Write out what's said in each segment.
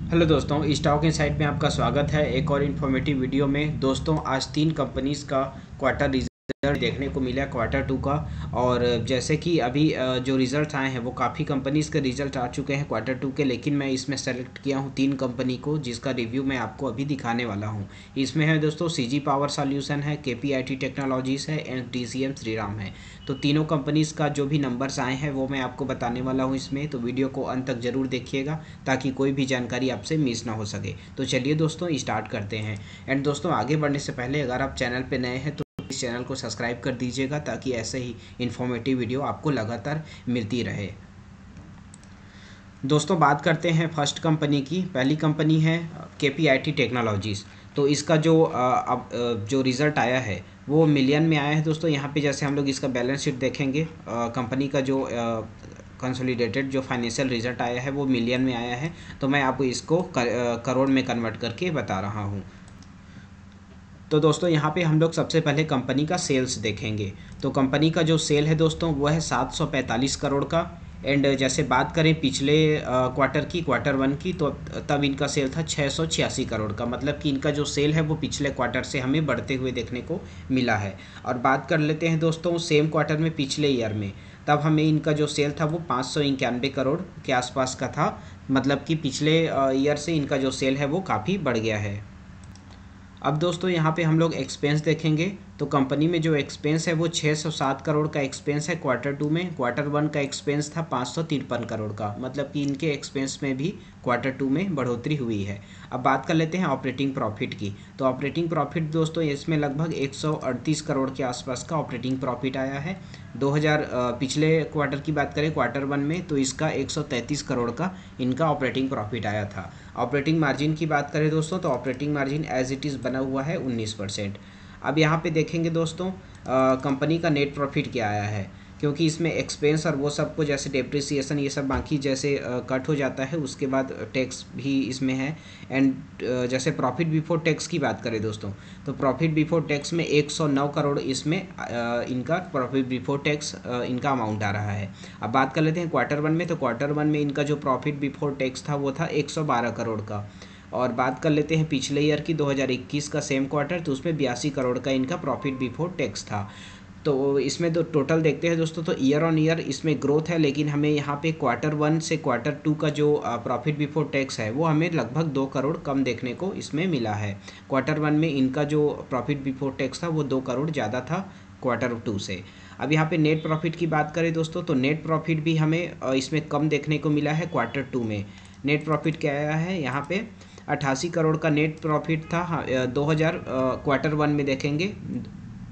Hello दोस्तों, stock insight में आपका स्वागत है एक और इन्फॉर्मेटिव वीडियो में। दोस्तों, आज 3 कंपनीज़ का क्वार्टर रिजल्ट देखने को मिला क्वार्टर 2 का। और जैसे कि अभी जो रिज़ल्ट आए हैं वो काफ़ी कंपनीज़ के रिज़ल्ट आ चुके हैं क्वार्टर 2 के, लेकिन मैं इसमें सेलेक्ट किया हूँ 3 कंपनी को जिसका रिव्यू मैं आपको अभी दिखाने वाला हूँ। इसमें है दोस्तों सीजी पावर सॉल्यूशन है, केपीआईटी टेक्नोलॉजीज़ है एंड टीसीएम श्रीराम है। तो तीनों कंपनीज़ का जो भी नंबर्स आए हैं वो मैं आपको बताने वाला हूँ इसमें, तो वीडियो को अंत तक ज़रूर देखिएगा ताकि कोई भी जानकारी आपसे मिस ना हो सके। तो चलिए दोस्तों स्टार्ट करते हैं। एंड दोस्तों, आगे बढ़ने से पहले अगर आप चैनल पे नए हैं तो इस चैनल को सब्सक्राइब कर दीजिएगा ताकि ऐसे ही इन्फॉर्मेटिव वीडियो आपको लगातार मिलती रहे। दोस्तों, बात करते हैं फर्स्ट कंपनी की। पहली कंपनी है केपीआईटी टेक्नोलॉजीज़। तो इसका जो रिज़ल्ट आया है वो मिलियन में आया है दोस्तों। यहाँ पे जैसे हम लोग इसका बैलेंस शीट देखेंगे, कंपनी का जो कंसोलिडेटेड जो फाइनेंशियल रिजल्ट आया है वो मिलियन में आया है। तो मैं आपको इसको करोड़ में कन्वर्ट करके बता रहा हूँ। तो दोस्तों, यहाँ पे हम लोग सबसे पहले कंपनी का सेल्स देखेंगे। तो कंपनी का जो सेल है दोस्तों वो है 745 करोड़ का। एंड जैसे बात करें पिछले क्वार्टर की, क्वार्टर 1 की, तो तब इनका सेल था 686 करोड़ का। मतलब कि इनका जो सेल है वो पिछले क्वार्टर से हमें बढ़ते हुए देखने को मिला है। और बात कर लेते हैं दोस्तों सेम क्वार्टर में पिछले ईयर में, तब हमें इनका जो सेल था वो 591 करोड़ के आसपास का था। मतलब कि पिछले ईयर से इनका जो सेल है वो काफ़ी बढ़ गया है। अब दोस्तों, यहाँ पे हम लोग एक्सपेंस देखेंगे। तो कंपनी में जो एक्सपेंस है वो 607 करोड़ का एक्सपेंस है क्वार्टर 2 में। क्वार्टर 1 का एक्सपेंस था 553 करोड़ का। मतलब कि इनके एक्सपेंस में भी क्वार्टर 2 में बढ़ोतरी हुई है। अब बात कर लेते हैं ऑपरेटिंग प्रॉफिट की। तो ऑपरेटिंग प्रॉफिट दोस्तों इसमें लगभग 138 करोड़ के आसपास का ऑपरेटिंग प्रॉफिट आया है। 2000 पिछले क्वार्टर की बात करें क्वार्टर 1 में, तो इसका 133 करोड़ का इनका ऑपरेटिंग प्रॉफिट आया था। ऑपरेटिंग मार्जिन की बात करें दोस्तों तो operating margin as it is बना हुआ है 19%। अब यहाँ पे देखेंगे दोस्तों कंपनी का नेट प्रॉफिट क्या आया है, क्योंकि इसमें एक्सपेंस और वो सब को जैसे डेप्रिसिएशन ये सब बाकी जैसे कट हो जाता है, उसके बाद टैक्स भी इसमें है। एंड जैसे प्रॉफिट बिफोर टैक्स की बात करें दोस्तों, तो प्रॉफिट बिफोर टैक्स में 109 करोड़ इसमें इनका प्रॉफिट बिफोर टैक्स इनका अमाउंट आ रहा है। अब बात कर लेते हैं क्वार्टर 1 में। तो क्वार्टर 1 में इनका जो प्रॉफिट बिफोर टैक्स था वो था 112 करोड़ का। और बात कर लेते हैं पिछले ईयर की 2021 का सेम क्वार्टर, तो उसमें 82 करोड़ का इनका प्रॉफिट बिफोर टैक्स था। तो इसमें तो टोटल देखते हैं दोस्तों तो ईयर ऑन ईयर इसमें ग्रोथ है, लेकिन हमें यहाँ पे क्वार्टर 1 से क्वार्टर 2 का जो प्रॉफिट बिफोर टैक्स है वो हमें लगभग 2 करोड़ कम देखने को इसमें मिला है। क्वार्टर 1 में इनका जो प्रॉफिट बिफोर टैक्स था वो 2 करोड़ ज़्यादा था क्वार्टर 2 से। अब यहाँ पे नेट प्रॉफिट की बात करें दोस्तों, तो नेट प्रॉफिट भी हमें इसमें कम देखने को मिला है क्वार्टर 2 में। नेट प्रॉफिट क्या आया है यहाँ पे 88 करोड़ का नेट प्रॉफिट था। हाँ, 2000 क्वार्टर 1 में देखेंगे,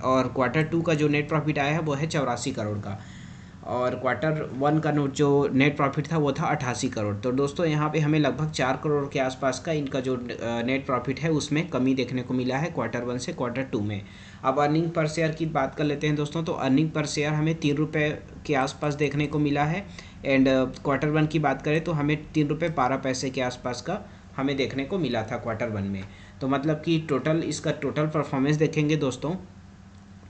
और क्वार्टर 2 का जो नेट प्रॉफिट आया है वो है 84 करोड़ का। और क्वार्टर 1 का नोट जो नेट प्रॉफिट था वो था 88 करोड़। तो दोस्तों यहाँ पे हमें लगभग 4 करोड़ के आसपास का इनका जो नेट प्रॉफिट है उसमें कमी देखने को मिला है क्वार्टर 1 से क्वार्टर 2 में। अब अर्निंग पर शेयर की बात कर लेते हैं दोस्तों। तो अर्निंग पर शेयर हमें 3 रुपये के आसपास देखने को मिला है। एंड क्वार्टर 1 की बात करें तो हमें 3 रुपये 12 पैसे के आसपास का हमें देखने को मिला था क्वार्टर 1 में। तो मतलब कि टोटल इसका टोटल परफॉर्मेंस देखेंगे दोस्तों,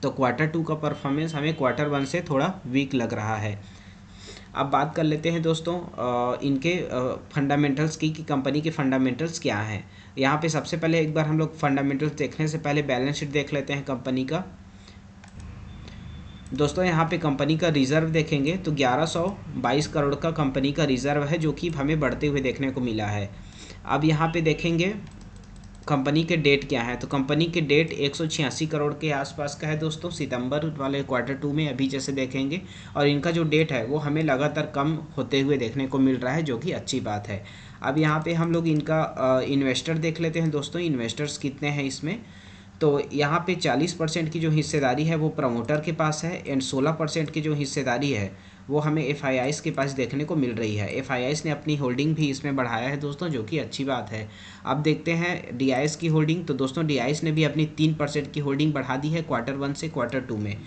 तो क्वार्टर 2 का परफॉर्मेंस हमें क्वार्टर 1 से थोड़ा वीक लग रहा है। अब बात कर लेते हैं दोस्तों इनके फंडामेंटल्स की कि कंपनी के फंडामेंटल्स क्या हैं। यहाँ पे सबसे पहले एक बार हम लोग फंडामेंटल्स देखने से पहले बैलेंस शीट देख लेते हैं कंपनी का। दोस्तों, यहाँ पे कंपनी का रिज़र्व देखेंगे तो 1122 करोड़ का कंपनी का रिज़र्व है, जो कि हमें बढ़ते हुए देखने को मिला है। अब यहाँ पे देखेंगे कंपनी के डेट क्या है। तो कंपनी के डेट 186 करोड़ के आसपास का है दोस्तों, सितंबर वाले क्वार्टर 2 में अभी जैसे देखेंगे। और इनका जो डेट है वो हमें लगातार कम होते हुए देखने को मिल रहा है, जो कि अच्छी बात है। अब यहाँ पे हम लोग इनका इन्वेस्टर देख लेते हैं दोस्तों, इन्वेस्टर्स कितने हैं इसमें। तो यहाँ पे 40% की जो हिस्सेदारी है वो प्रमोटर के पास है। एंड 16% की जो हिस्सेदारी है वो हमें एफआईआईज़ के पास देखने को मिल रही है। एफआईआईज़ ने अपनी होल्डिंग भी इसमें बढ़ाया है दोस्तों, जो कि अच्छी बात है। अब देखते हैं डीआईएस की होल्डिंग। तो दोस्तों, डीआईएस ने भी अपनी 3% की होल्डिंग बढ़ा दी है क्वार्टर 1 से क्वार्टर 2 में।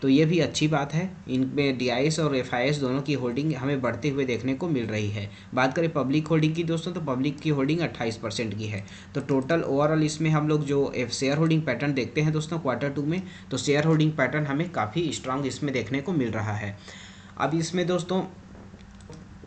तो ये भी अच्छी बात है, इनमें डीआईएस और एफआईआईएस दोनों की होल्डिंग हमें बढ़ते हुए देखने को मिल रही है। बात करें पब्लिक होल्डिंग की दोस्तों, तो पब्लिक की होल्डिंग 28% की है। तो टोटल ओवरऑल इसमें हम लोग जो शेयर होल्डिंग पैटर्न देखते हैं दोस्तों क्वार्टर 2 में, तो शेयर होल्डिंग पैटर्न हमें काफ़ी स्ट्रांग इसमें देखने को मिल रहा है। अब इसमें दोस्तों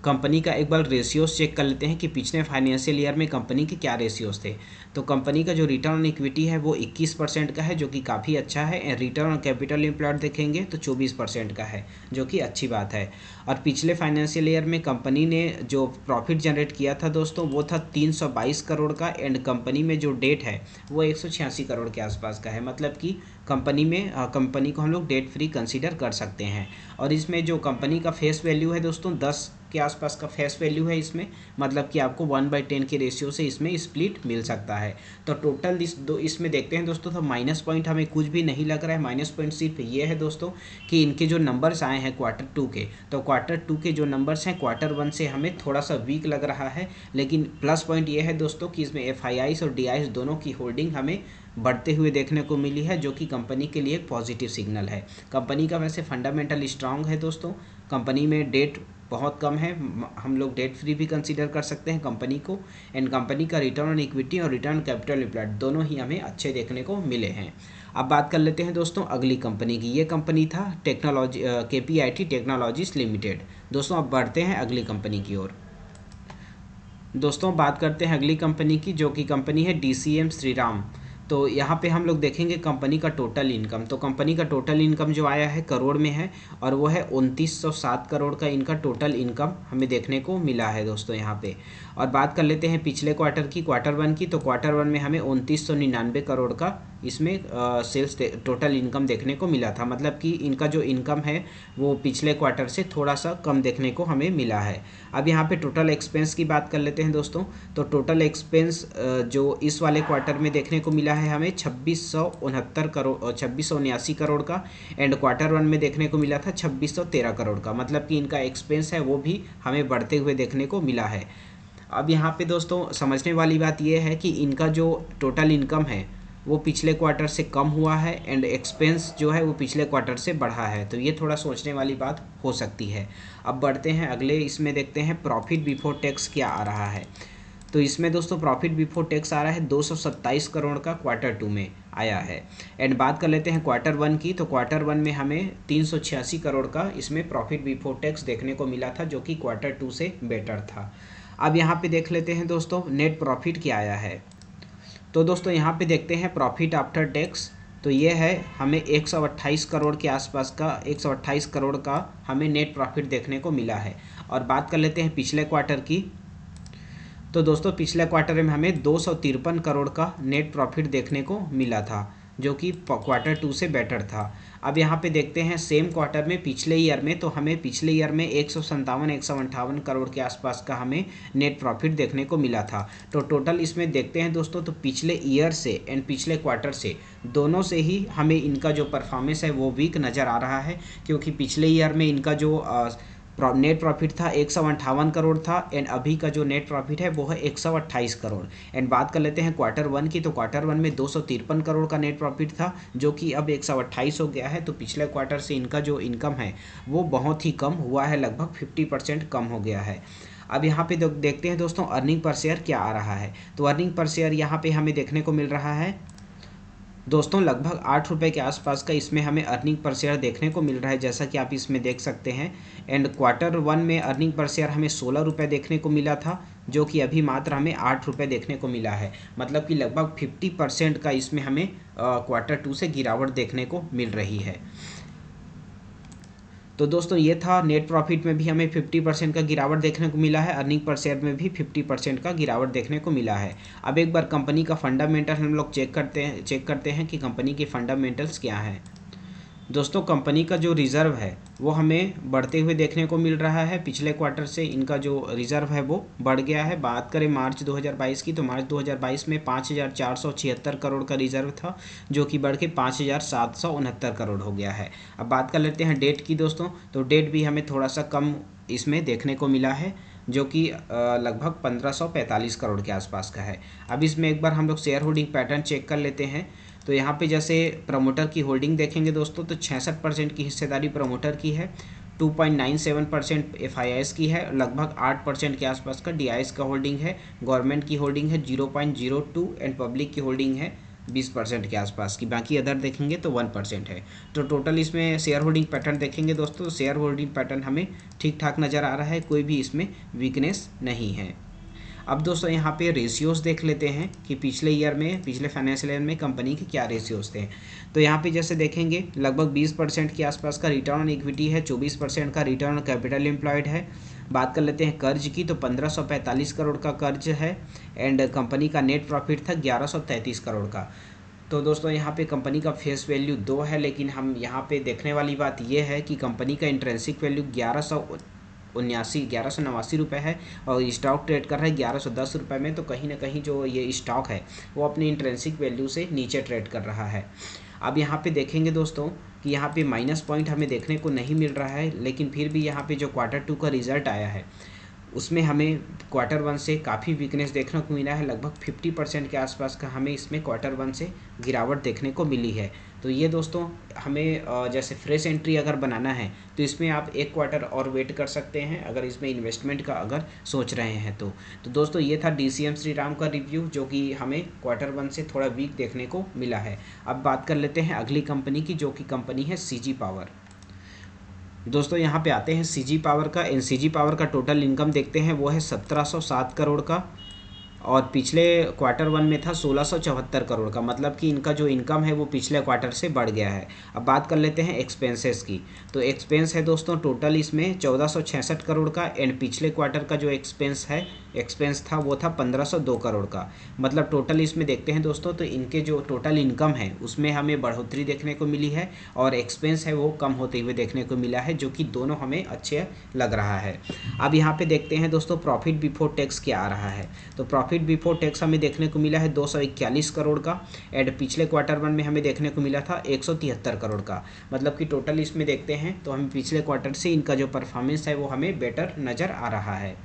कंपनी का एक बार रेशियोज चेक कर लेते हैं कि पिछले फाइनेंशियल ईयर में कंपनी के क्या रेशियोज थे। तो कंपनी का जो रिटर्न ऑन इक्विटी है वो 21% का है, जो कि काफ़ी अच्छा है। And return on capital employed देखेंगे तो 24% का है, जो कि अच्छी बात है। और पिछले फाइनेंशियल ईयर में कंपनी ने जो प्रॉफिट जनरेट किया था दोस्तों वो था 322 करोड़ का। एंड कंपनी में जो डेट है वो 186 करोड़ के आसपास का है, मतलब कि कंपनी को हम लोग डेट फ्री कंसीडर कर सकते हैं। और इसमें जो कंपनी का फेस वैल्यू है दोस्तों 10 के आसपास का फेस वैल्यू है इसमें, मतलब कि आपको 1/10 के रेशियो से इसमें स्प्लिट मिल सकता है। तो टोटल इसमें देखते हैं दोस्तों, तो माइनस पॉइंट हमें कुछ भी नहीं लग रहा है। माइनस पॉइंट सिर्फ ये है दोस्तों कि इनके जो नंबर्स आए हैं Q2 के, तो Q2 के जो नंबर्स हैं Q1 से हमें थोड़ा सा वीक लग रहा है। लेकिन प्लस पॉइंट ये है दोस्तों कि इसमें FIIs और DIs दोनों की होल्डिंग हमें बढ़ते हुए देखने को मिली है, जो कि कंपनी के लिए एक पॉजिटिव सिग्नल है। कंपनी का वैसे फंडामेंटल स्ट्रांग है दोस्तों, कंपनी में डेट बहुत कम है, हम लोग डेट फ्री भी कंसीडर कर सकते हैं कंपनी को। एंड कंपनी का रिटर्न ऑन इक्विटी और रिटर्न कैपिटल एम्प्लॉयड दोनों ही हमें अच्छे देखने को मिले हैं। अब बात कर लेते हैं दोस्तों अगली कंपनी की। ये कंपनी था KPIT टेक्नोलॉजीज लिमिटेड। दोस्तों अब बढ़ते हैं अगली कंपनी की ओर। दोस्तों बात करते हैं अगली कंपनी की, जो कि कंपनी है DCM श्रीराम। तो यहाँ पे हम लोग देखेंगे कंपनी का टोटल इनकम। तो कंपनी का टोटल इनकम जो आया है करोड़ में है, और वो है 2907 करोड़ का इनका टोटल इनकम हमें देखने को मिला है दोस्तों यहाँ पे। और बात कर लेते हैं पिछले क्वार्टर की, Q1 की। तो Q1 में हमें 2999 करोड़ का इसमें सेल्स टोटल इनकम देखने को मिला था, मतलब कि इनका जो इनकम है वो पिछले क्वार्टर से थोड़ा सा कम देखने को हमें मिला है। अब यहाँ पे टोटल एक्सपेंस की बात कर लेते हैं दोस्तों। तो टोटल एक्सपेंस जो इस वाले क्वार्टर में देखने को मिला है हमें 2679 करोड़ का। एंड Q1 में देखने को मिला था 2613 करोड़ का, मतलब कि इनका एक्सपेंस है वो भी हमें बढ़ते हुए देखने को मिला है। अब यहाँ पे दोस्तों समझने वाली बात यह है कि इनका जो टोटल इनकम है वो पिछले क्वार्टर से कम हुआ है, एंड एक्सपेंस जो है वो पिछले क्वार्टर से बढ़ा है। तो ये थोड़ा सोचने वाली बात हो सकती है। अब बढ़ते हैं अगले, इसमें देखते हैं प्रॉफिट बिफोर टैक्स क्या आ रहा है। तो इसमें दोस्तों प्रॉफिट बिफोर टैक्स आ रहा है 227 करोड़ का Q2 में आया है। एंड बात कर लेते हैं Q1 की। तो Q1 में हमें 386 करोड़ का इसमें प्रॉफिट बिफोर टैक्स देखने को मिला था, जो कि Q2 से बेटर था। अब यहाँ पे देख लेते हैं दोस्तों नेट प्रॉफिट क्या आया है। तो दोस्तों यहाँ पे देखते हैं प्रॉफिट आफ्टर टैक्स। तो ये है हमें 128 करोड़ के आसपास का, 128 करोड़ का हमें नेट प्रॉफिट देखने को मिला है। और बात कर लेते हैं पिछले क्वार्टर की। तो दोस्तों पिछले क्वार्टर में हमें 253 करोड़ का नेट प्रॉफिट देखने को मिला था, जो कि Q2 से बेटर था। अब यहाँ पे देखते हैं सेम क्वार्टर में पिछले ईयर में, तो हमें पिछले ईयर में 157 करोड़ के आसपास का हमें नेट प्रॉफिट देखने को मिला था। तो टोटल इसमें देखते हैं दोस्तों, तो पिछले ईयर से एंड पिछले क्वार्टर से दोनों से ही हमें इनका जो परफॉर्मेंस है वो वीक नज़र आ रहा है, क्योंकि पिछले ईयर में इनका जो नेट प्रॉफिट था 158 करोड़ था, एंड अभी का जो नेट प्रॉफिट है वो है 128 करोड़। एंड बात कर लेते हैं Q1 की। तो Q1 में 253 करोड़ का नेट प्रॉफिट था, जो कि अब 128 हो गया है। तो पिछले क्वार्टर से इनका जो इनकम है वो बहुत ही कम हुआ है, लगभग 50% कम हो गया है। अब यहाँ पे देखते हैं दोस्तों अर्निंग पर शेयर क्या आ रहा है। तो अर्निंग पर शेयर यहाँ पे हमें देखने को मिल रहा है दोस्तों लगभग 8 रुपये के आसपास का इसमें हमें अर्निंग पर शेयर देखने को मिल रहा है, जैसा कि आप इसमें देख सकते हैं। एंड Q1 में अर्निंग पर शेयर हमें 16 रुपये देखने को मिला था, जो कि अभी मात्र हमें 8 रुपये देखने को मिला है, मतलब कि लगभग 50% का इसमें हमें Q2 से गिरावट देखने को मिल रही है। तो दोस्तों ये था, नेट प्रॉफिट में भी हमें 50% का गिरावट देखने को मिला है, अर्निंग पर शेयर में भी 50% का गिरावट देखने को मिला है। अब एक बार कंपनी का फंडामेंटल हम लोग चेक करते हैं कि कंपनी के फंडामेंटल्स क्या हैं। दोस्तों कंपनी का जो रिज़र्व है वो हमें बढ़ते हुए देखने को मिल रहा है। पिछले क्वार्टर से इनका जो रिज़र्व है वो बढ़ गया है। बात करें मार्च 2022 की, तो मार्च 2022 में 5476 करोड़ का रिज़र्व था, जो कि बढ़ के 5769 करोड़ हो गया है। अब बात कर लेते हैं डेट की दोस्तों। तो डेट भी हमें थोड़ा सा कम इसमें देखने को मिला है, जो कि लगभग 1545 करोड़ के आसपास का है। अब इसमें एक बार हम लोग शेयर होल्डिंग पैटर्न चेक कर लेते हैं। तो यहाँ पे जैसे प्रमोटर की होल्डिंग देखेंगे दोस्तों, तो 66% की हिस्सेदारी प्रमोटर की है, 2.97% FIIs की है, लगभग 8% के आसपास का DIs का होल्डिंग है, गवर्नमेंट की होल्डिंग है 0.02 एंड पब्लिक की होल्डिंग है 20% के आसपास की, बाकी अदर देखेंगे तो 1% है। तो टोटल इसमें शेयर होल्डिंग पैटर्न देखेंगे दोस्तों, शेयर होल्डिंग पैटर्न हमें ठीक ठाक नज़र आ रहा है, कोई भी इसमें वीकनेस नहीं है। अब दोस्तों यहाँ पे रेशियोज़ देख लेते हैं कि पिछले ईयर में, पिछले फाइनेंशियल ईयर में कंपनी के क्या रेशियोज़ थे। तो यहाँ पे जैसे देखेंगे लगभग 20% के आसपास का रिटर्न ऑन इक्विटी है, 24% का रिटर्न ऑन कैपिटल एम्प्लॉयड है। बात कर लेते हैं कर्ज की, तो 1545 करोड़ का कर्ज है एंड कंपनी का नेट प्रॉफिट था 1133 करोड़ का। तो दोस्तों यहाँ पे कंपनी का फेस वैल्यू 2 है, लेकिन हम यहाँ पे देखने वाली बात यह है कि कंपनी का इंट्रेंसिक वैल्यू 1189 रुपये है और स्टॉक ट्रेड कर रहा है 1110 रुपये में। तो कहीं ना कहीं जो ये स्टॉक है वो अपनी इंट्रेंसिक वैल्यू से नीचे ट्रेड कर रहा है। अब यहाँ पे देखेंगे दोस्तों कि यहाँ पे माइनस पॉइंट हमें देखने को नहीं मिल रहा है, लेकिन फिर भी यहाँ पे जो Q2 का रिज़ल्ट आया है उसमें हमें Q1 से काफ़ी वीकनेस देखने को मिला है। लगभग 50% के आसपास का हमें इसमें Q1 से गिरावट देखने को मिली है। तो ये दोस्तों हमें जैसे फ्रेश एंट्री अगर बनाना है तो इसमें आप एक क्वार्टर और वेट कर सकते हैं, अगर इसमें इन्वेस्टमेंट का अगर सोच रहे हैं तो। दोस्तों ये था DCM श्रीराम का रिव्यू, जो कि हमें Q1 से थोड़ा वीक देखने को मिला है। अब बात कर लेते हैं अगली कंपनी की, जो कि कंपनी है CG पावर। दोस्तों यहाँ पे आते हैं CG पावर का। CG पावर का टोटल इनकम देखते हैं, वो है 1707 करोड़ का और पिछले Q1 में था 1674 करोड़ का, मतलब कि इनका जो इनकम है वो पिछले क्वार्टर से बढ़ गया है। अब बात कर लेते हैं एक्सपेंसेस की। तो एक्सपेंस है दोस्तों टोटल इसमें 1466 करोड़ का एंड पिछले क्वार्टर का जो एक्सपेंस था वो था 1502 करोड़ का। मतलब टोटल इसमें देखते हैं दोस्तों तो इनके जो टोटल इनकम है उसमें हमें बढ़ोतरी देखने को मिली है और एक्सपेंस है वो कम होते हुए देखने को मिला है, जो कि दोनों हमें अच्छे लग रहा है। अब यहाँ पे देखते हैं दोस्तों प्रॉफिट बिफोर टैक्स क्या आ रहा है। तो प्रॉफिट बिफोर टैक्स हमें देखने को मिला है 241 करोड़ का एंड पिछले Q1 में हमें देखने को मिला था 173 करोड़ का। मतलब कि टोटल इसमें देखते हैं तो हमें पिछले क्वार्टर से इनका जो परफॉर्मेंस है वो हमें बेटर नज़र आ रहा है।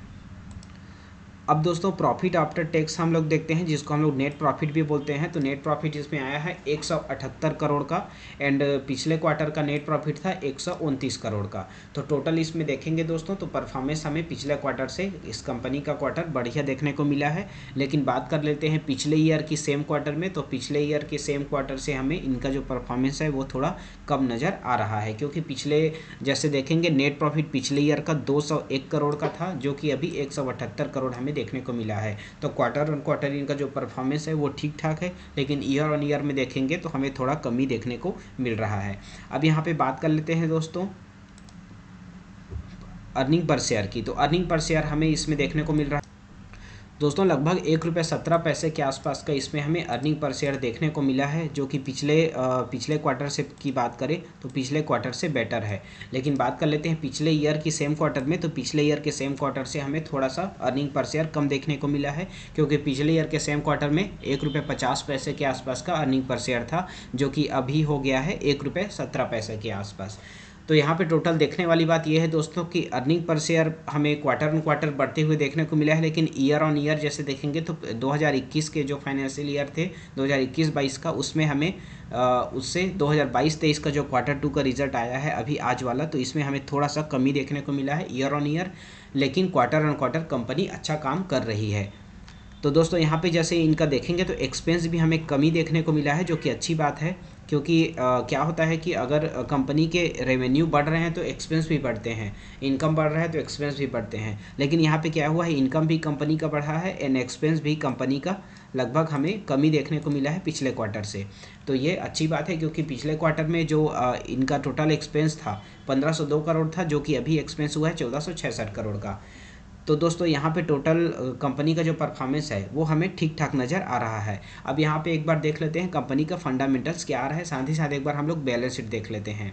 अब दोस्तों प्रॉफिट आफ्टर टैक्स हम लोग देखते हैं, जिसको हम लोग नेट प्रॉफिट भी बोलते हैं। तो नेट प्रॉफिट इसमें आया है 178 करोड़ का एंड पिछले क्वार्टर का नेट प्रॉफिट था 129 करोड़ का। तो टोटल इसमें देखेंगे दोस्तों तो परफॉर्मेंस हमें पिछले क्वार्टर से इस कंपनी का क्वार्टर बढ़िया देखने को मिला है। लेकिन बात कर लेते हैं पिछले ईयर की सेम क्वार्टर में, तो पिछले ईयर के सेम क्वार्टर से हमें इनका जो परफॉर्मेंस है वो थोड़ा कम नज़र आ रहा है, क्योंकि पिछले जैसे देखेंगे नेट प्रॉफिट पिछले ईयर का 201 करोड़ का था, जो कि अभी 178 करोड़ हमें देखने को मिला है। तो क्वार्टर ऑन क्वार्टर इनका जो परफॉर्मेंस है वो ठीक ठाक है, लेकिन ईयर ऑन ईयर में देखेंगे तो हमें थोड़ा कमी देखने को मिल रहा है। अब यहाँ पे बात कर लेते हैं दोस्तों अर्निंग पर शेयर की। तो अर्निंग पर शेयर हमें इसमें देखने को मिल रहा है दोस्तों लगभग ₹1.17 के आसपास का इसमें हमें अर्निंग पर शेयर देखने को मिला है, जो कि पिछले क्वार्टर से की बात करें तो पिछले क्वार्टर से बेटर है। लेकिन बात कर लेते हैं पिछले ईयर की सेम क्वार्टर में, तो पिछले ईयर के सेम क्वार्टर से हमें थोड़ा सा अर्निंग पर शेयर कम देखने को मिला है, क्योंकि पिछले ईयर के सेम क्वार्टर में ₹1.50 के आसपास का अर्निंग पर शेयर था, जो कि अभी हो गया है ₹1.17 के आसपास। तो यहाँ पे टोटल देखने वाली बात यह है दोस्तों कि अर्निंग पर शेयर हमें क्वार्टर ऑन क्वार्टर बढ़ते हुए देखने को मिला है, लेकिन ईयर ऑन ईयर जैसे देखेंगे तो 2021 के जो फाइनेंशियल ईयर थे 2021-22 का, उसमें हमें उससे 2022-23 का जो Q2 का रिजल्ट आया है अभी आज वाला, तो इसमें हमें थोड़ा सा कमी देखने को मिला है ईयर ऑन ईयर, लेकिन क्वार्टर ऑन क्वार्टर कंपनी अच्छा काम कर रही है। तो दोस्तों यहाँ पे जैसे इनका देखेंगे तो एक्सपेंस भी हमें कमी देखने को मिला है, जो कि अच्छी बात है, क्योंकि क्या होता है कि अगर कंपनी के रेवेन्यू बढ़ रहे हैं तो एक्सपेंस भी बढ़ते हैं, इनकम बढ़ रहा है तो एक्सपेंस भी बढ़ते हैं। लेकिन यहाँ पे क्या हुआ है, इनकम भी कंपनी का बढ़ा है एंड एक्सपेंस भी कंपनी का लगभग हमें कमी देखने को मिला है पिछले क्वार्टर से। तो ये अच्छी बात है, क्योंकि पिछले क्वार्टर में जो इनका टोटल एक्सपेंस था 1502 करोड़ था, जो कि अभी एक्सपेंस हुआ है 1466 करोड़ का। तो दोस्तों यहाँ पे टोटल कंपनी का जो परफॉर्मेंस है वो हमें ठीक ठाक नज़र आ रहा है। अब यहाँ पे एक बार देख लेते हैं कंपनी का फंडामेंटल्स क्या आ रहा है, साथ ही साथ एक बार हम लोग बैलेंस शीट देख लेते हैं।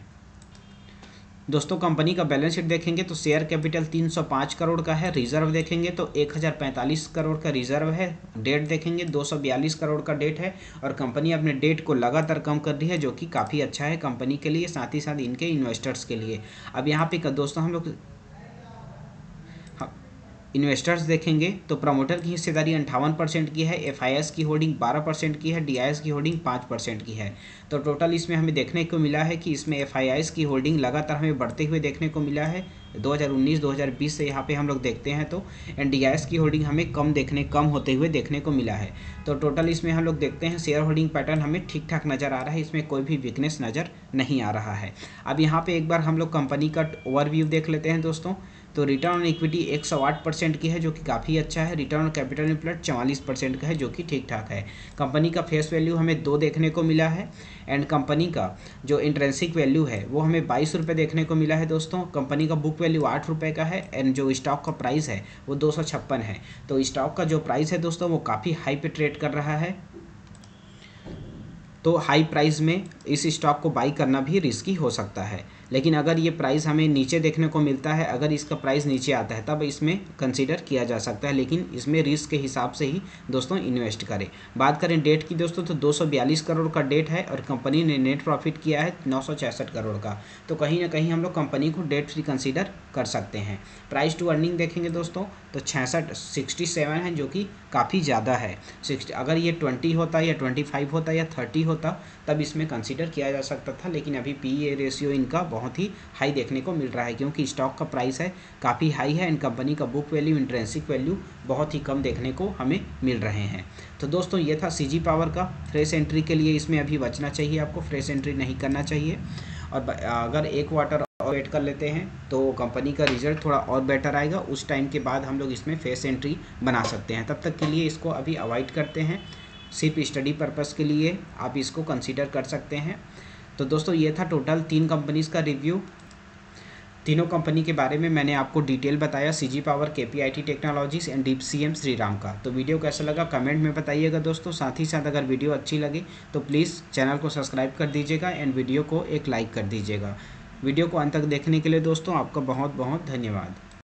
दोस्तों कंपनी का बैलेंस शीट देखेंगे तो शेयर कैपिटल 305 करोड़ का है, रिजर्व देखेंगे तो 1045 करोड़ का रिजर्व है, डेट देखेंगे 242 करोड़ का डेट है और कंपनी अपने डेट को लगातार कम कर रही है, जो कि काफ़ी अच्छा है कंपनी के लिए, साथ ही साथ इनके इन्वेस्टर्स के लिए। अब यहाँ पे दोस्तों हम लोग इन्वेस्टर्स देखेंगे तो प्रमोटर की हिस्सेदारी 58% की है, FIS की होल्डिंग 12% की है, DIS की होल्डिंग 5% की है। तो टोटल इसमें हमें देखने को मिला है कि इसमें FIS की होल्डिंग लगातार हमें बढ़ते हुए देखने को मिला है, 2019-2020 से यहाँ पे हम लोग देखते हैं तो NDIS की होल्डिंग हमें कम होते हुए देखने को मिला है। तो टोटल इसमें हम लोग देखते हैं शेयर होल्डिंग पैटर्न हमें ठीक ठाक नज़र आ रहा है, इसमें कोई भी वीकनेस नज़र नहीं आ रहा है। अब यहाँ पे एक बार हम लोग कंपनी का ओवरव्यू देख लेते हैं दोस्तों। तो रिटर्न ऑन इक्विटी 108% की है जो कि काफ़ी अच्छा है। रिटर्न ऑन कैपिटल एम्प्लॉयड 44% का है जो कि ठीक ठाक है। कंपनी का फेस वैल्यू हमें 2 देखने को मिला है एंड कंपनी का जो इंट्रेंसिक वैल्यू है वो हमें 22 रुपये देखने को मिला है दोस्तों। कंपनी का बुक वैल्यू 8 रुपये का है एंड जो स्टॉक का प्राइस है वो 256 है। तो स्टॉक का जो प्राइस है दोस्तों वो काफ़ी हाई पे ट्रेड कर रहा है। तो हाई प्राइस में इस स्टॉक को बाई करना भी रिस्की हो सकता है, लेकिन अगर ये प्राइस हमें नीचे देखने को मिलता है, अगर इसका प्राइस नीचे आता है तब इसमें कंसीडर किया जा सकता है, लेकिन इसमें रिस्क के हिसाब से ही दोस्तों इन्वेस्ट करें। बात करें डेट की दोस्तों तो 242 करोड़ का डेट है और कंपनी ने नेट प्रॉफिट किया है 966 करोड़ का। तो कहीं ना कहीं हम लोग कंपनी को डेट फ्री कंसीडर कर सकते हैं। प्राइस टू अर्निंग देखेंगे दोस्तों तो 67 है जो कि काफ़ी ज़्यादा है। अगर ये 20 होता या 25 होता या 30 होता तब इसमें कंसीडर किया जा सकता था, लेकिन अभी PE रेशियो इनका बहुत ही हाई देखने को मिल रहा है क्योंकि स्टॉक का प्राइस है काफ़ी हाई है एंड कंपनी का बुक वैल्यू इंट्रेंसिक वैल्यू बहुत ही कम देखने को हमें मिल रहे हैं। तो दोस्तों ये था CG पावर का। फ्रेश एंट्री के लिए इसमें अभी बचना चाहिए, आपको फ्रेश एंट्री नहीं करना चाहिए। और अगर एक क्वार्टर और वेट कर लेते हैं तो कंपनी का रिजल्ट थोड़ा और बेटर आएगा, उस टाइम के बाद हम लोग इसमें फेस एंट्री बना सकते हैं। तब तक के लिए इसको अभी अवॉइड करते हैं, सिर्फ स्टडी पर्पस के लिए आप इसको कंसीडर कर सकते हैं। तो दोस्तों ये था टोटल 3 कंपनीज़ का रिव्यू। तीनों कंपनी के बारे में मैंने आपको डिटेल बताया, CG power, KPIT technologies and DeepCM Shriram का। तो वीडियो कैसा लगा कमेंट में बताइएगा दोस्तों। साथ ही साथ अगर वीडियो अच्छी लगे तो प्लीज़ चैनल को सब्सक्राइब कर दीजिएगा एंड वीडियो को एक लाइक कर दीजिएगा। वीडियो को अंत तक देखने के लिए दोस्तों आपका बहुत बहुत धन्यवाद।